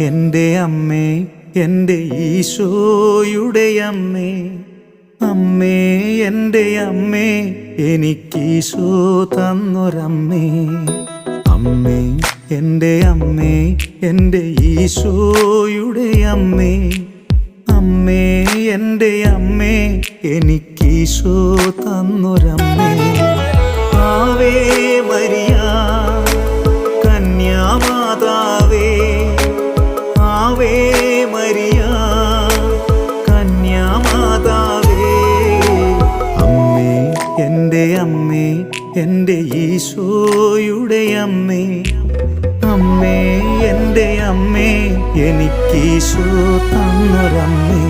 എൻ്റെ അമ്മേ, എൻ്റെ ഈശോയുടെ അമ്മേ, അമ്മേ എൻ്റെ അമ്മേ, എനിക്കീശോ തന്നൊരമ്മേ. അമ്മേ എൻ്റെ അമ്മേ, എൻ്റെ ഈശോയുടെ അമ്മേ, അമ്മേ എൻ്റെ അമ്മേ, എനിക്കീശോ തന്നൊരമ്മേ. ആവേ മരിയ കന്യാമാതാവേ, ആവേ മരിയ കന്യാമാതാവേ. അമ്മേ എൻ്റെ അമ്മേ, എൻ്റെ ഈശോയുടെ അമ്മേ, അമ്മേ എൻ്റെ അമ്മേ, എനിക്കീശോ തന്നൊരമ്മേ.